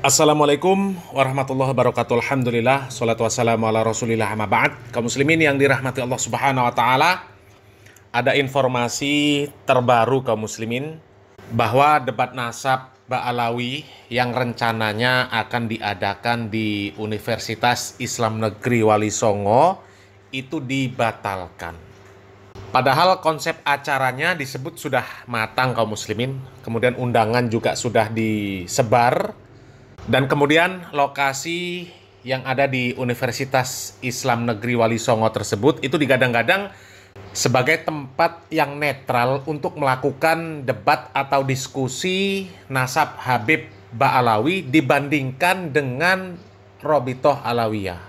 Assalamualaikum warahmatullahi wabarakatuh. Alhamdulillah, salatu wassalamu ala rasulillah amma ba'd. Kaum muslimin yang dirahmati Allah subhanahu wa ta'ala, ada informasi terbaru kaum muslimin bahwa debat nasab Ba'alawi yang rencananya akan diadakan di Universitas Islam Negeri Wali Songo itu dibatalkan. Padahal konsep acaranya disebut sudah matang kaum muslimin, kemudian undangan juga sudah disebar. Dan kemudian lokasi yang ada di Universitas Islam Negeri Wali Songo tersebut itu digadang-gadang sebagai tempat yang netral untuk melakukan debat atau diskusi nasab Habib Ba'alawi dibandingkan dengan Robitoh Alawiyah.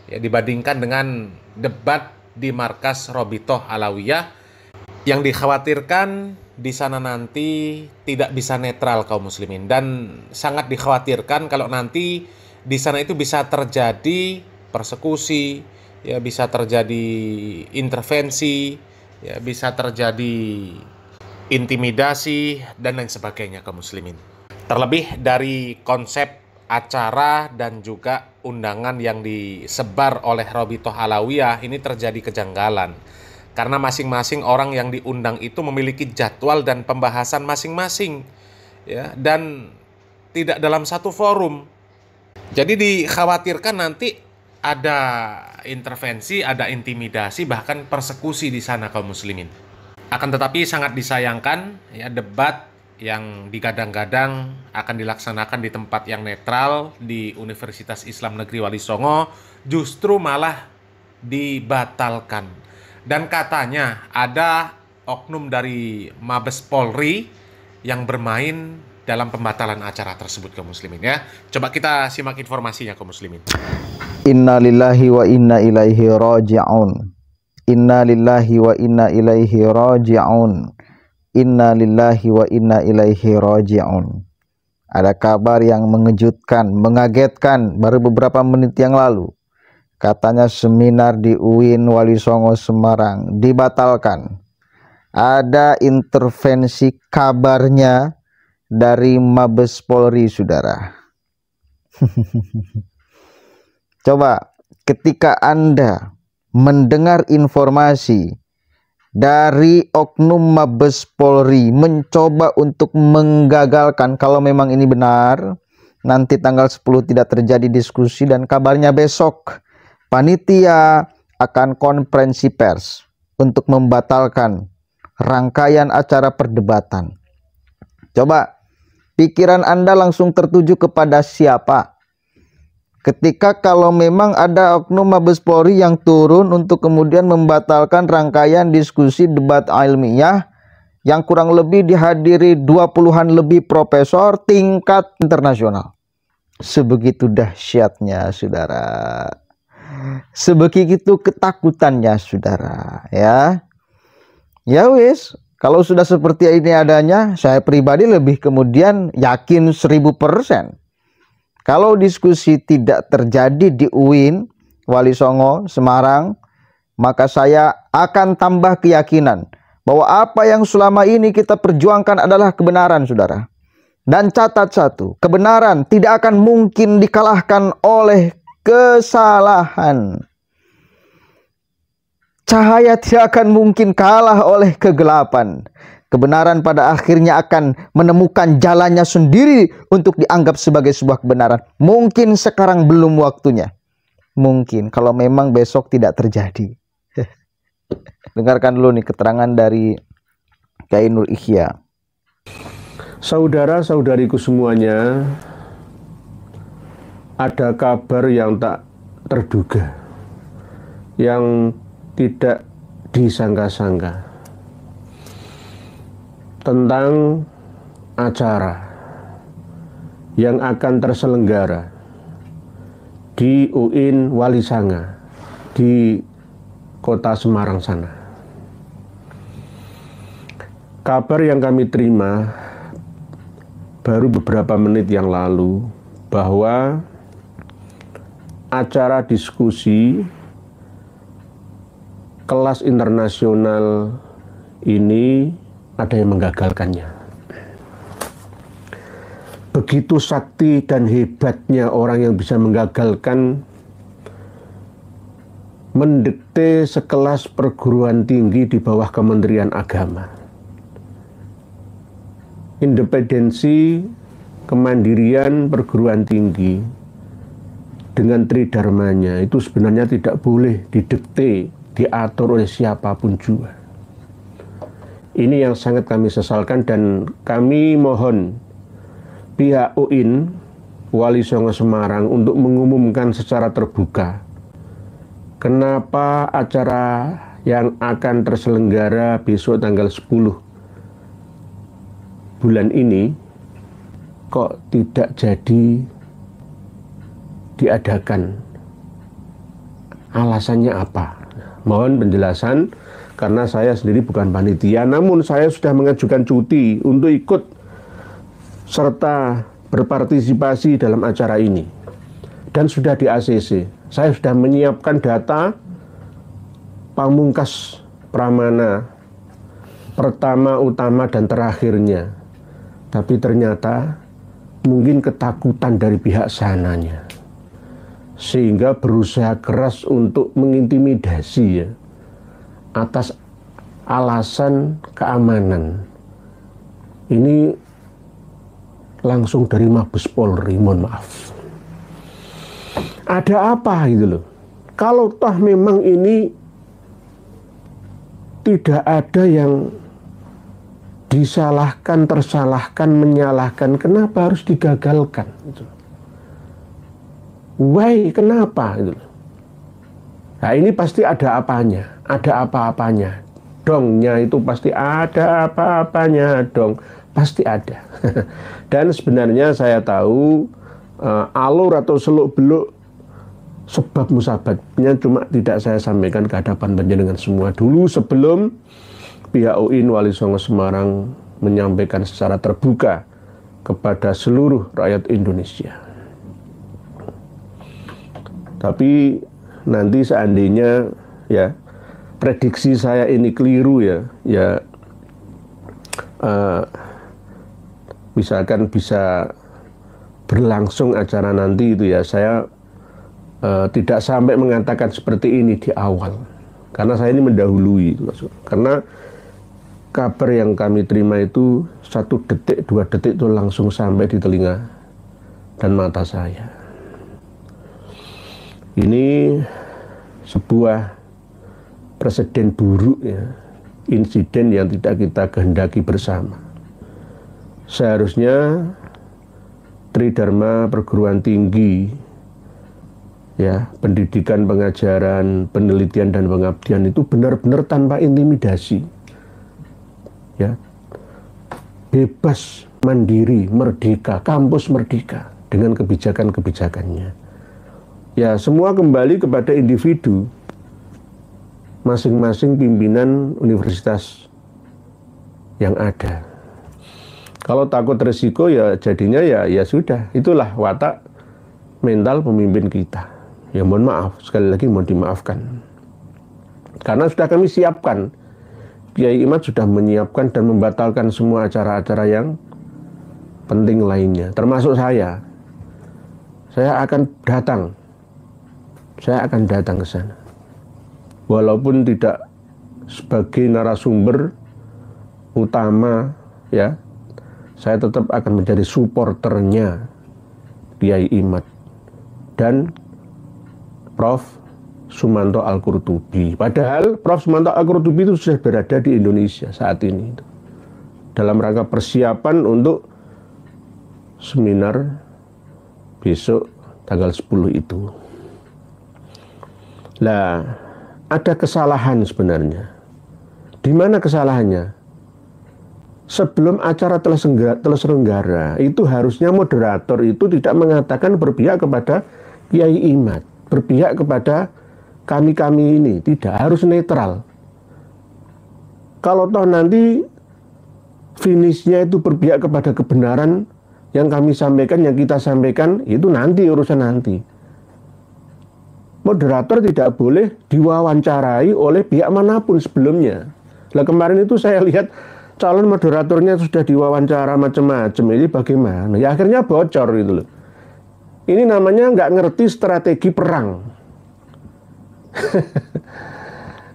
Ya, dibandingkan dengan debat di markas Robitoh Alawiyah, yang dikhawatirkan di sana nanti tidak bisa netral kaum muslimin, dan sangat dikhawatirkan kalau nanti di sana itu bisa terjadi persekusi, ya bisa terjadi intervensi, ya bisa terjadi intimidasi dan lain sebagainya kaum muslimin. Terlebih dari konsep acara dan juga undangan yang disebar oleh Robitoh Alawiyah ini terjadi kejanggalan. Karena masing-masing orang yang diundang itu memiliki jadwal dan pembahasan masing-masing, ya, dan tidak dalam satu forum. Jadi dikhawatirkan nanti ada intervensi, ada intimidasi, bahkan persekusi di sana kaum muslimin. Akan tetapi sangat disayangkan, ya, debat yang digadang-gadang akan dilaksanakan di tempat yang netral di Universitas Islam Negeri Wali Songo justru malah dibatalkan. Dan katanya ada oknum dari Mabes Polri yang bermain dalam pembatalan acara tersebut kaum muslimin, ya. Coba kita simak informasinya kaum muslimin. Inna lillahi wa inna ilaihi raji'un. Inna lillahi wa inna ilaihi raji'un. Inna lillahi wa inna ilaihi raji'un. Ada kabar yang mengejutkan, mengagetkan baru beberapa menit yang lalu. Katanya seminar di UIN Wali Songo Semarang dibatalkan. Ada intervensi kabarnya dari Mabes Polri, saudara. Coba ketika Anda mendengar informasi dari oknum Mabes Polri mencoba untuk menggagalkan, kalau memang ini benar, nanti tanggal 10 tidak terjadi diskusi dan kabarnya besok panitia akan konferensi pers untuk membatalkan rangkaian acara perdebatan. Coba pikiran Anda langsung tertuju kepada siapa? Ketika kalau memang ada oknum Mabes Polri yang turun untuk kemudian membatalkan rangkaian diskusi debat ilmiah yang kurang lebih dihadiri 20-an lebih profesor tingkat internasional. Sebegitu dahsyatnya, saudara. Sebegitu ketakutannya, saudara, ya. Ya wis, kalau sudah seperti ini adanya, saya pribadi lebih kemudian yakin 1000%. Kalau diskusi tidak terjadi di UIN Wali Songo Semarang, maka saya akan tambah keyakinan bahwa apa yang selama ini kita perjuangkan adalah kebenaran, saudara. Dan catat satu, kebenaran tidak akan mungkin dikalahkan oleh kesalahan. Cahaya tidak akan mungkin kalah oleh kegelapan. Kebenaran pada akhirnya akan menemukan jalannya sendiri untuk dianggap sebagai sebuah kebenaran. Mungkin sekarang belum waktunya. Mungkin kalau memang besok tidak terjadi. Dengarkan dulu nih keterangan dari Kiai Nur Ihya. Saudara-saudariku semuanya, ada kabar yang tak terduga, yang tidak disangka-sangka tentang acara yang akan terselenggara di UIN Wali Songo di kota Semarang sana. Kabar yang kami terima baru beberapa menit yang lalu bahwa acara diskusi kelas internasional ini ada yang menggagalkannya. begitu sakti dan hebatnya orang yang bisa menggagalkan mendikte sekelas perguruan tinggi di bawah Kementerian Agama. Independensi, kemandirian perguruan tinggi dengan tridharmanya itu sebenarnya tidak boleh didikte, diatur oleh siapapun juga. Ini yang sangat kami sesalkan dan kami mohon pihak UIN Wali Songo Semarang untuk mengumumkan secara terbuka kenapa acara yang akan terselenggara besok tanggal 10 bulan ini kok tidak jadi diadakan. Alasannya apa? Mohon penjelasan karena saya sendiri bukan panitia, namun saya sudah mengajukan cuti untuk ikut serta berpartisipasi dalam acara ini dan sudah di ACC. Saya sudah menyiapkan data pamungkas pramana pertama, utama, dan terakhirnya. Tapi ternyata mungkin ketakutan dari pihak sananya sehingga berusaha keras untuk mengintimidasi ya, atas alasan keamanan. Ini langsung dari Mabes Polri, mohon maaf. Ada apa gitu loh? Kalau toh memang ini tidak ada yang disalahkan, tersalahkan, menyalahkan, kenapa harus digagalkan? Why? Kenapa? Nah ini pasti ada apanya, ada apa-apanya. Dongnya itu pasti ada apa-apanya, dong. Pasti ada. Dan sebenarnya saya tahu alur atau seluk-beluk sebab musababnya cuma tidak saya sampaikan ke hadapan panjenengan semua dulu sebelum pihak UIN Wali Songo Semarang menyampaikan secara terbuka kepada seluruh rakyat Indonesia. Tapi nanti seandainya ya prediksi saya ini keliru ya misalkan bisa berlangsung acara nanti itu ya saya tidak sampai mengatakan seperti ini di awal karena saya ini mendahului karena kabar yang kami terima itu 1 detik 2 detik itu langsung sampai di telinga dan mata saya. Ini sebuah presiden buruk ya, insiden yang tidak kita kehendaki bersama. Seharusnya tridharma perguruan tinggi ya, pendidikan, pengajaran, penelitian dan pengabdian itu benar-benar tanpa intimidasi. Ya. Bebas, mandiri, merdeka, kampus merdeka dengan kebijakan-kebijakannya. Ya, semua kembali kepada individu masing-masing pimpinan universitas yang ada. Kalau takut resiko ya jadinya ya sudah, itulah watak mental pemimpin kita. Ya mohon maaf, sekali lagi mohon dimaafkan. Karena sudah kami siapkan, Kiai Imad sudah menyiapkan dan membatalkan semua acara-acara yang penting lainnya, termasuk saya. Saya akan datang ke sana. Walaupun tidak sebagai narasumber utama ya, saya tetap akan menjadi supporternya Kiai Imad dan Prof. Sumanto Al-Qurtubi. Padahal Prof. Sumanto Al-Qurtubi itu sudah berada di Indonesia saat ini dalam rangka persiapan untuk seminar besok tanggal 10 itu. Lah, ada kesalahan sebenarnya. Di mana kesalahannya? Sebelum acara terselenggara, itu harusnya moderator itu tidak mengatakan berpihak kepada Kiai Imad, berpihak kepada kami-kami ini, tidak, harus netral. Kalau toh nanti finishnya itu berpihak kepada kebenaran yang kami sampaikan, yang kita sampaikan, itu nanti urusan nanti. Moderator tidak boleh diwawancarai oleh pihak manapun sebelumnya. Nah kemarin itu saya lihat calon moderatornya sudah diwawancara macam-macam, ini bagaimana? Ya akhirnya bocor gitu loh. Ini namanya nggak ngerti strategi perang.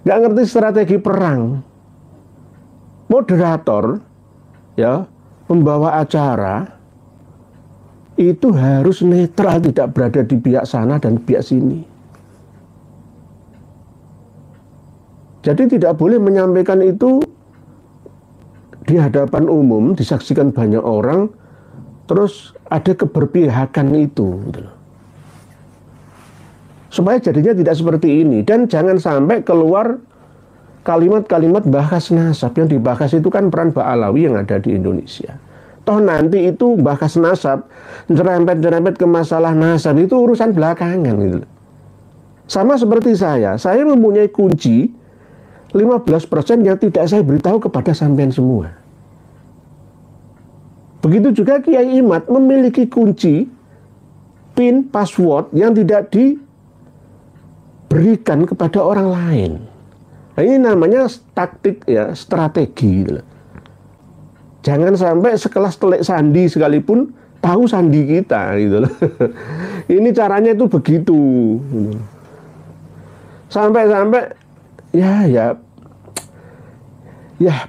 Nggak ngerti strategi perang. Moderator, ya, pembawa acara itu harus netral, tidak berada di pihak sana dan pihak sini. Jadi tidak boleh menyampaikan itu di hadapan umum, disaksikan banyak orang, terus ada keberpihakan itu, gitu loh. Supaya jadinya tidak seperti ini. Dan jangan sampai keluar kalimat-kalimat bahas nasab. Yang dibahas itu kan peran Mbak Alawi yang ada di Indonesia. Toh nanti itu bahas nasab, nyerempet-nyerempet ke masalah nasab, itu urusan belakangan gitu. Sama seperti saya mempunyai kunci 15% yang tidak saya beritahu kepada sampean semua. Begitu juga Kiai Imad memiliki kunci PIN, password yang tidak diberikan kepada orang lain. Nah, ini namanya taktik, ya, strategi gitu. Jangan sampai sekelas Telek Sandi sekalipun tahu sandi kita gitu loh. Ini caranya itu begitu. Sampai-sampai ya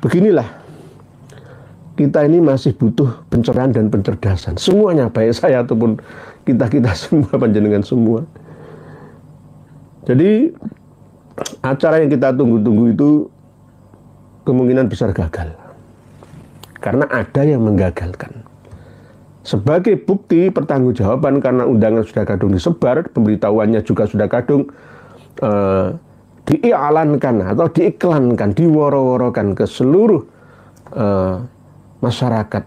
beginilah. Kita ini masih butuh pencerahan dan pencerdasan. Semuanya, baik saya ataupun kita semua, panjenengan semua. Jadi acara yang kita tunggu-tunggu itu kemungkinan besar gagal. Karena ada yang menggagalkan. Sebagai bukti pertanggungjawaban, karena undangan sudah kadung disebar, pemberitahuannya juga sudah kadung diiklankan atau diiklankan, diworo-worokan ke seluruh masyarakat,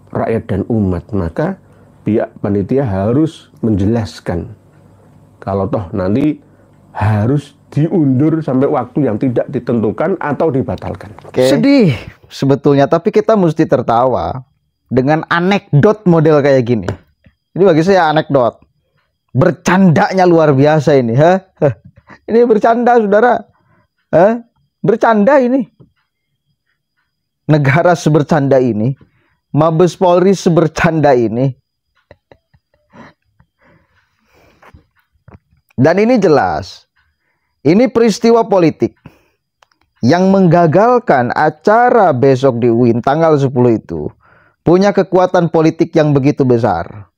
rakyat dan umat, maka pihak panitia harus menjelaskan kalau toh nanti harus diundur sampai waktu yang tidak ditentukan atau dibatalkan. Sedih sebetulnya, tapi kita mesti tertawa dengan anekdot model kayak gini. Ini bagi saya anekdot. Bercandanya luar biasa ini, Ini bercanda, saudara. Bercanda ini. Negara sebercanda ini, Mabes Polri sebercanda ini. Dan ini jelas, ini peristiwa politik yang menggagalkan acara besok di UIN tanggal 10 itu punya kekuatan politik yang begitu besar.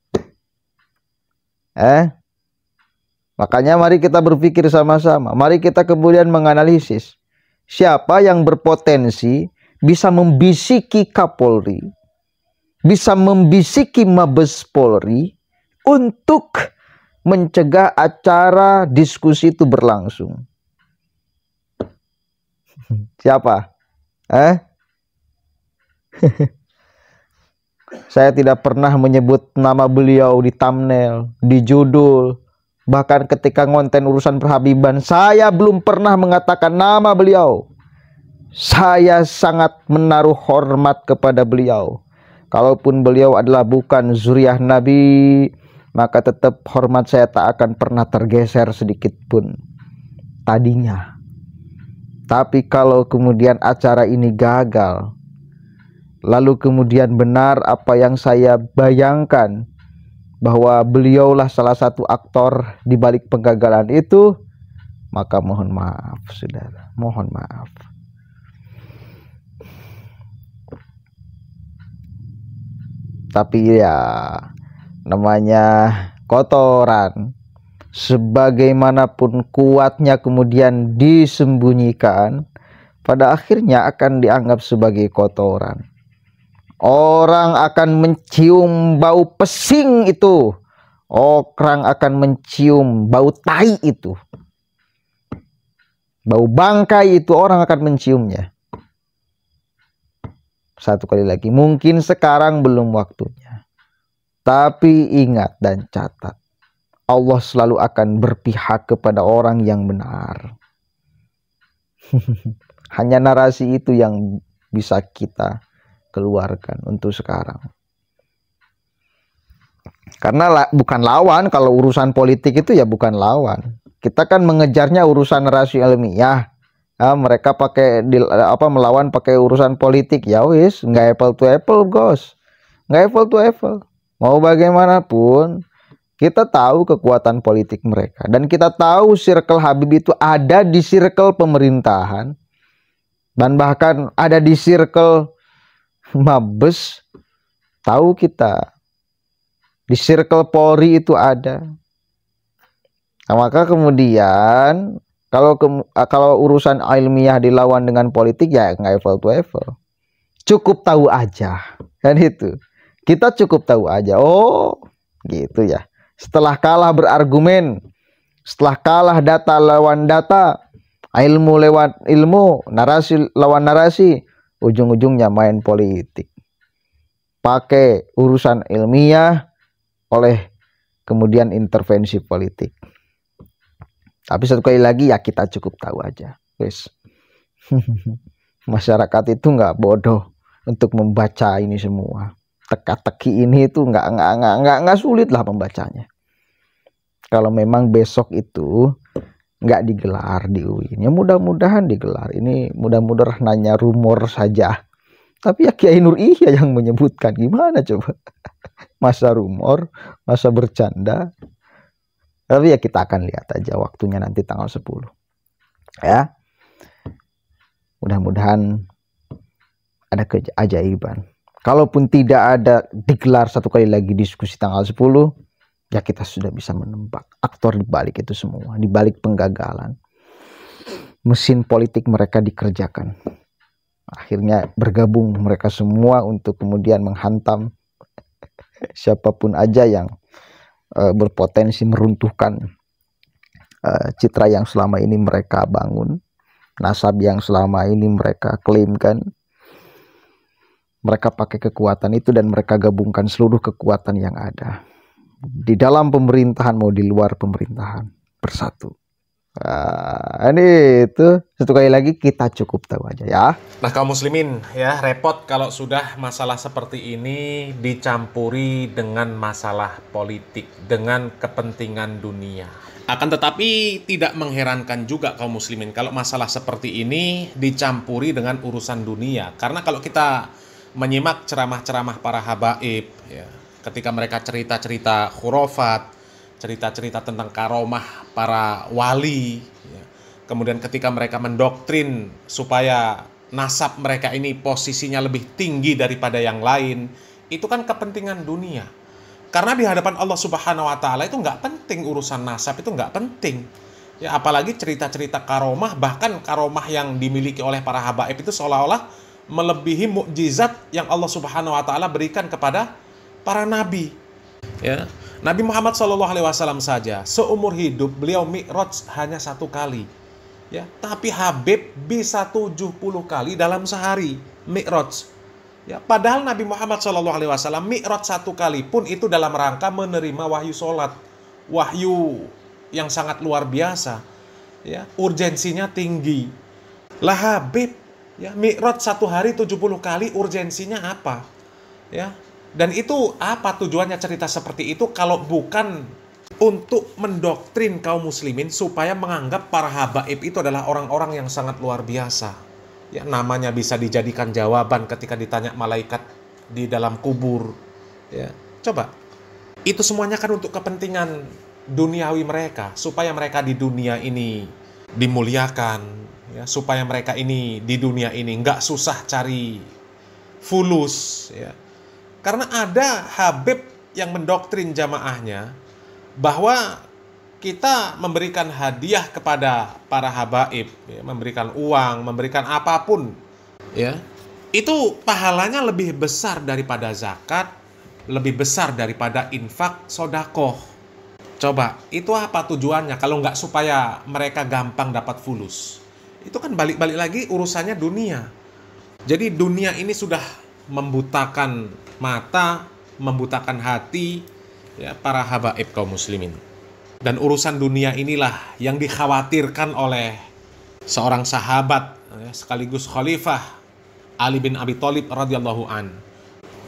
Makanya mari kita berpikir sama-sama. Mari kita kemudian menganalisis siapa yang berpotensi bisa membisiki Kapolri, bisa membisiki Mabes Polri untuk mencegah acara diskusi itu berlangsung. Siapa? Saya tidak pernah menyebut nama beliau di thumbnail, di judul. Bahkan ketika ngonten urusan perhabiban, saya belum pernah mengatakan nama beliau. Saya sangat menaruh hormat kepada beliau. Kalaupun beliau adalah bukan zuriyah Nabi, maka tetap hormat saya tak akan pernah tergeser sedikit pun tadinya. Tapi kalau kemudian acara ini gagal, lalu kemudian benar apa yang saya bayangkan, bahwa beliaulah salah satu aktor di balik penggagalan itu, maka mohon maaf, saudara, mohon maaf. Tapi ya, namanya kotoran, sebagaimanapun kuatnya kemudian disembunyikan, pada akhirnya akan dianggap sebagai kotoran. Orang akan mencium bau pesing itu, orang akan mencium bau tai itu, bau bangkai itu, orang akan menciumnya. Satu kali lagi, mungkin sekarang belum waktunya, tapi ingat dan catat, Allah selalu akan berpihak kepada orang yang benar. Hanya narasi itu yang bisa kita keluarkan untuk sekarang. Karena bukan lawan, kalau urusan politik itu ya bukan lawan. Kita kan mengejarnya urusan narasi ilmiah, Mereka pakai melawan pakai urusan politik, ya wis, nggak apple to apple, Gos. Nggak apple to apple. Mau bagaimanapun, kita tahu kekuatan politik mereka, dan kita tahu circle Habib itu ada di circle pemerintahan, dan bahkan ada di circle Mabes. Tahu kita di circle Polri itu ada. Nah, maka kemudian kalau urusan ilmiah dilawan dengan politik, ya nggak apple to apple. Cukup tahu aja, kan itu. Kita cukup tahu aja. Oh, gitu ya. Setelah kalah berargumen, setelah kalah data lawan data, ilmu lewat ilmu, narasi lawan narasi, ujung-ujungnya main politik. Pakai urusan ilmiah oleh kemudian intervensi politik. Tapi satu kali lagi, ya kita cukup tahu aja, wes. Masyarakat itu nggak bodoh untuk membaca ini semua. Teka-teki ini itu nggak sulit lah membacanya. Kalau memang besok itu nggak digelar di UIN, ya mudah-mudahan digelar. Ini mudah-mudahan hanya rumor saja. Tapi ya Kiai Nur Ihya yang menyebutkan, gimana coba? Masa rumor, masa bercanda. Tapi ya kita akan lihat aja waktunya nanti tanggal 10. Ya. Mudah-mudahan ada keajaiban. Kalaupun tidak ada digelar satu kali lagi diskusi tanggal 10, ya kita sudah bisa menebak aktor di balik itu semua, di balik penggagalan. Mesin politik mereka dikerjakan. Akhirnya bergabung mereka semua untuk kemudian menghantam siapapun aja yang berpotensi meruntuhkan citra yang selama ini mereka bangun, nasab yang selama ini mereka klaimkan. Mereka pakai kekuatan itu dan mereka gabungkan seluruh kekuatan yang ada di dalam pemerintahan mau di luar pemerintahan, bersatu. Ini itu satu kali lagi kita cukup tahu aja ya. Nah, kaum muslimin ya, repot kalau sudah masalah seperti ini dicampuri dengan masalah politik, dengan kepentingan dunia. Akan tetapi tidak mengherankan juga kaum muslimin kalau masalah seperti ini dicampuri dengan urusan dunia. Karena kalau kita menyimak ceramah-ceramah para habaib ya, ketika mereka cerita-cerita khurafat, cerita-cerita tentang karomah para wali ya. Kemudian ketika mereka mendoktrin supaya nasab mereka ini posisinya lebih tinggi daripada yang lain, itu kan kepentingan dunia. Karena di hadapan Allah Subhanahu wa Ta'ala itu nggak penting urusan nasab, itu nggak penting ya. Apalagi cerita-cerita karomah, bahkan karomah yang dimiliki oleh para habaib itu seolah-olah melebihi mukjizat yang Allah Subhanahu wa Ta'ala berikan kepada para nabi ya. Nabi Muhammad SAW saja seumur hidup beliau mi'raj hanya 1 kali ya, tapi Habib bisa 70 kali dalam sehari mi'raj ya. Padahal Nabi Muhammad SAW mi'raj 1 kali pun itu dalam rangka menerima wahyu sholat, wahyu yang sangat luar biasa ya, urgensinya tinggi. Lah Habib ya mi'raj 1 hari 70 kali, urgensinya apa ya? Dan itu apa tujuannya cerita seperti itu kalau bukan untuk mendoktrin kaum muslimin supaya menganggap para habaib itu adalah orang-orang yang sangat luar biasa ya, namanya bisa dijadikan jawaban ketika ditanya malaikat di dalam kubur ya. Coba, itu semuanya kan untuk kepentingan duniawi mereka, supaya mereka di dunia ini dimuliakan ya, supaya mereka ini di dunia ini nggak susah cari fulus ya. Karena ada Habib yang mendoktrin jamaahnya bahwa kita memberikan hadiah kepada para habaib ya, memberikan uang, memberikan apapun ya, itu pahalanya lebih besar daripada zakat, lebih besar daripada infak sodakoh. Coba, itu apa tujuannya kalau nggak supaya mereka gampang dapat fulus? Itu kan balik-balik lagi urusannya dunia. Jadi dunia ini sudah membutakan mata, membutakan hati ya, para habaib kaum muslimin. Dan urusan dunia inilah yang dikhawatirkan oleh seorang sahabat ya, sekaligus khalifah Ali bin Abi Thalib radhiyallahu an.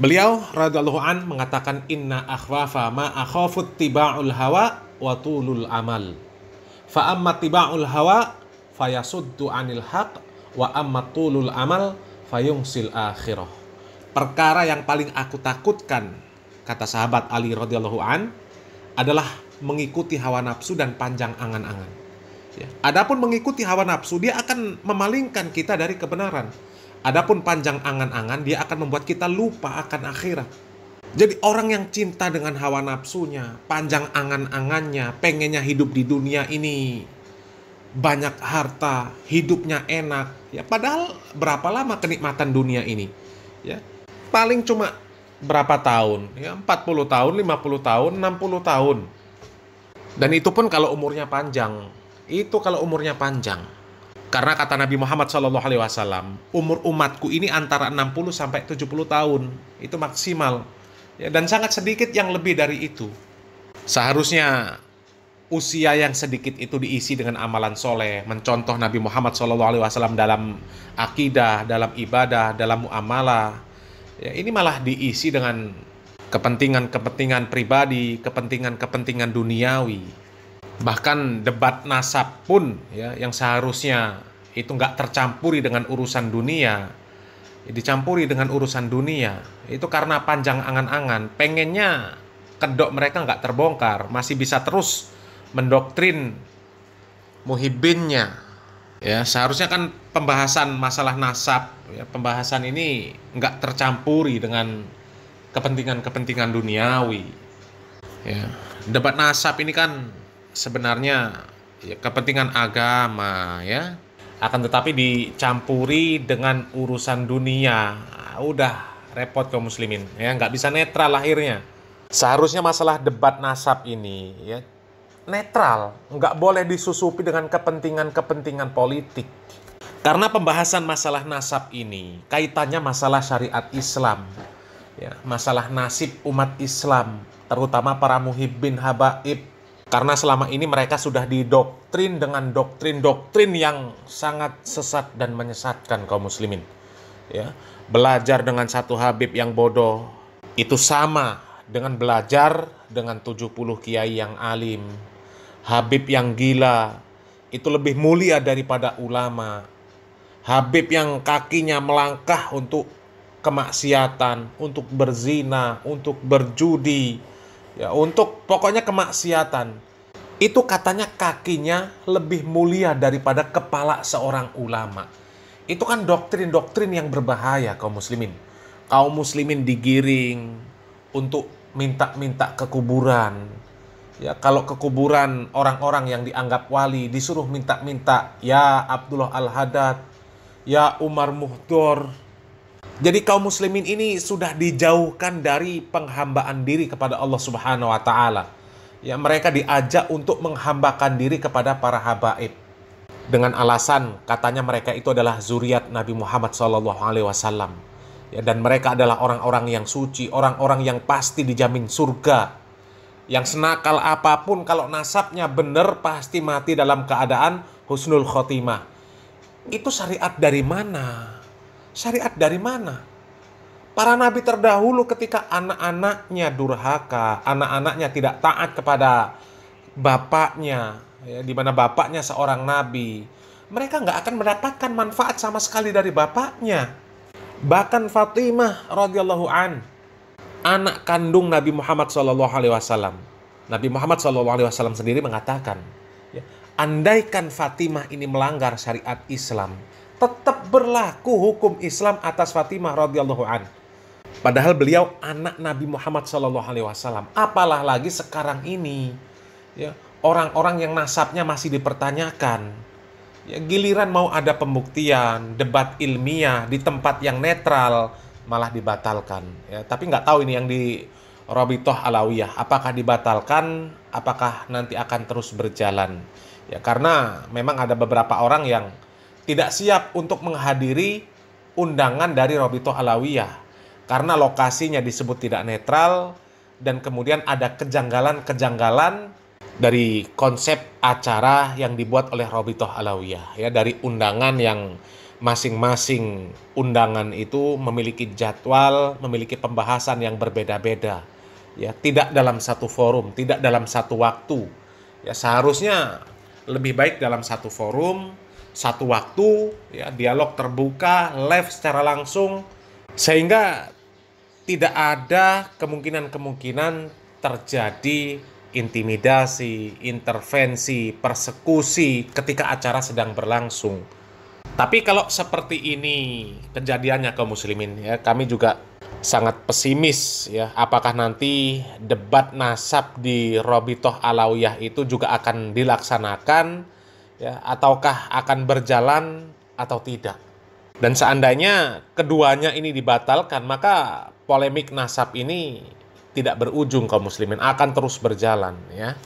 Beliau radhiyallahu an mengatakan, inna akhwafa ma akhafut tiba'ul hawa wa tulul amal. Fa amma tiba'ul hawa fayasuddu 'anil haq wa ammatulul amal fayungsil akhirah. Perkara yang paling aku takutkan, kata sahabat Ali radhiyallahu an, adalah mengikuti hawa nafsu dan panjang angan-angan. Ya. Adapun mengikuti hawa nafsu, dia akan memalingkan kita dari kebenaran. Adapun panjang angan-angan, dia akan membuat kita lupa akan akhirat. Jadi orang yang cinta dengan hawa nafsunya, panjang angan-angannya, pengennya hidup di dunia ini banyak harta, hidupnya enak, ya padahal berapa lama kenikmatan dunia ini? Ya, paling cuma berapa tahun? Ya 40 tahun, 50 tahun, 60 tahun. Dan itu pun kalau umurnya panjang. Itu kalau umurnya panjang. Karena kata Nabi Muhammad SAW, umur umatku ini antara 60 sampai 70 tahun. Itu maksimal. Ya, dan sangat sedikit yang lebih dari itu. Seharusnya usia yang sedikit itu diisi dengan amalan soleh, mencontoh Nabi Muhammad SAW dalam akidah, dalam ibadah, dalam muamalah. Ya, ini malah diisi dengan kepentingan-kepentingan pribadi, kepentingan-kepentingan duniawi. Bahkan debat nasab pun, ya, yang seharusnya itu nggak tercampuri dengan urusan dunia, dicampuri dengan urusan dunia. Itu karena panjang angan-angan, pengennya kedok mereka nggak terbongkar, masih bisa terus mendoktrin muhibbinnya. Ya, seharusnya kan pembahasan masalah nasab, ya, pembahasan ini nggak tercampuri dengan kepentingan-kepentingan duniawi. Ya, debat nasab ini kan sebenarnya ya, kepentingan agama, ya. Akan tetapi dicampuri dengan urusan dunia, udah repot kaum muslimin, ya, nggak bisa netral akhirnya. Seharusnya masalah debat nasab ini, ya, netral, nggak boleh disusupi dengan kepentingan-kepentingan politik. Karena pembahasan masalah nasab ini kaitannya masalah syariat Islam, ya, masalah nasib umat Islam, terutama para muhibbin habaib. Karena selama ini mereka sudah didoktrin dengan doktrin-doktrin yang sangat sesat dan menyesatkan kaum muslimin. Ya, belajar dengan satu habib yang bodoh itu sama dengan belajar dengan 70 kiai yang alim. Habib yang gila itu lebih mulia daripada ulama. Habib yang kakinya melangkah untuk kemaksiatan, untuk berzina, untuk berjudi, ya, untuk pokoknya kemaksiatan. Itu katanya kakinya lebih mulia daripada kepala seorang ulama. Itu kan doktrin-doktrin yang berbahaya kaum muslimin. Kaum muslimin digiring untuk minta-minta ke kuburan. Ya, kalau ke kuburan orang-orang yang dianggap wali disuruh minta-minta, ya Abdullah Al-Haddad, ya Umar Muhdor. Jadi kaum muslimin ini sudah dijauhkan dari penghambaan diri kepada Allah Subhanahu wa taala. Ya, mereka diajak untuk menghambakan diri kepada para habaib dengan alasan katanya mereka itu adalah zuriat Nabi Muhammad SAW. Ya, dan mereka adalah orang-orang yang suci, orang-orang yang pasti dijamin surga. Yang senakal apapun kalau nasabnya benar pasti mati dalam keadaan husnul khotimah. Itu syariat dari mana? Syariat dari mana? Para nabi terdahulu ketika anak-anaknya durhaka, anak-anaknya tidak taat kepada bapaknya, ya, di mana bapaknya seorang nabi, mereka nggak akan mendapatkan manfaat sama sekali dari bapaknya. Bahkan Fatimah radhiyallahu an, anak kandung Nabi Muhammad SAW. Nabi Muhammad SAW sendiri mengatakan, ya, andaikan Fatimah ini melanggar syariat Islam, tetap berlaku hukum Islam atas Fatimah radhiyallahu an. Padahal beliau anak Nabi Muhammad SAW. Apalah lagi sekarang ini, ya, orang-orang yang nasabnya masih dipertanyakan. Ya, giliran mau ada pembuktian, debat ilmiah di tempat yang netral, malah dibatalkan. Ya, tapi nggak tahu ini yang di Rabithah Alawiyah, apakah dibatalkan, apakah nanti akan terus berjalan. Ya, karena memang ada beberapa orang yang tidak siap untuk menghadiri undangan dari Rabithah Alawiyah karena lokasinya disebut tidak netral dan kemudian ada kejanggalan-kejanggalan dari konsep acara yang dibuat oleh Rabithah Alawiyah, ya, dari undangan yang masing-masing undangan itu memiliki jadwal, memiliki pembahasan yang berbeda-beda, ya, tidak dalam satu forum, tidak dalam satu waktu. Ya, seharusnya lebih baik dalam satu forum, satu waktu, ya, dialog terbuka, live secara langsung, sehingga tidak ada kemungkinan-kemungkinan terjadi intimidasi, intervensi, persekusi ketika acara sedang berlangsung. Tapi kalau seperti ini kejadiannya kaum muslimin, ya, kami juga sangat pesimis, ya, apakah nanti debat nasab di Robitoh Alawiyah itu juga akan dilaksanakan, ya, ataukah akan berjalan atau tidak. Dan seandainya keduanya ini dibatalkan, maka polemik nasab ini tidak berujung kaum muslimin, akan terus berjalan, ya.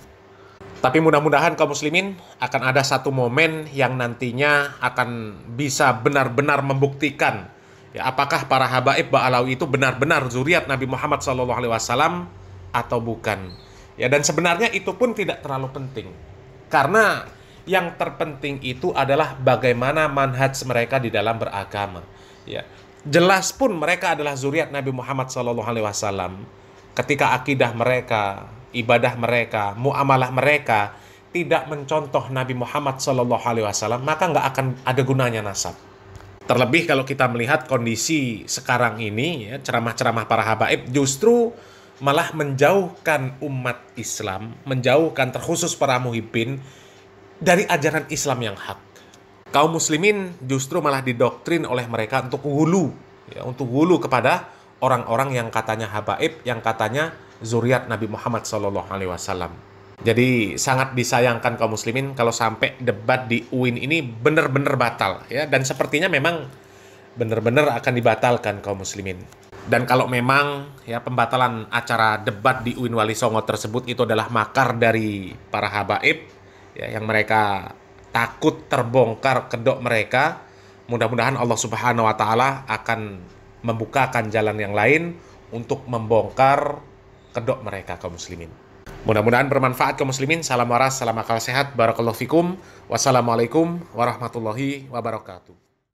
Tapi mudah-mudahan kaum muslimin akan ada satu momen yang nantinya akan bisa benar-benar membuktikan, ya, apakah para habaib Ba'alawi itu benar-benar zuriat Nabi Muhammad SAW atau bukan. Ya, dan sebenarnya itu pun tidak terlalu penting. Karena yang terpenting itu adalah bagaimana manhaj mereka di dalam beragama. Ya, jelas pun mereka adalah zuriat Nabi Muhammad SAW. Ketika akidah mereka, ibadah mereka, muamalah mereka tidak mencontoh Nabi Muhammad SAW, maka nggak akan ada gunanya nasab. Terlebih kalau kita melihat kondisi sekarang ini, ya, ceramah-ceramah para habaib justru malah menjauhkan umat Islam, menjauhkan terkhusus para muhibbin dari ajaran Islam yang hak. Kaum muslimin justru malah didoktrin oleh mereka untuk hulu, ya, untuk hulu kepada orang-orang yang katanya habaib, yang katanya zuriat Nabi Muhammad SAW. Jadi sangat disayangkan kaum muslimin kalau sampai debat di UIN ini benar-benar batal, ya, dan sepertinya memang benar-benar akan dibatalkan kaum muslimin. Dan kalau memang, ya, pembatalan acara debat di UIN Wali Songo tersebut itu adalah makar dari para habaib, ya, yang mereka takut terbongkar kedok mereka, mudah-mudahan Allah Subhanahu wa Ta'ala akan membukakan jalan yang lain untuk membongkar kedok mereka kaum muslimin. Mudah-mudahan bermanfaat kaum muslimin. Salam waras, salam akal sehat, barakallahu fikum. Wassalamualaikum warahmatullahi wabarakatuh.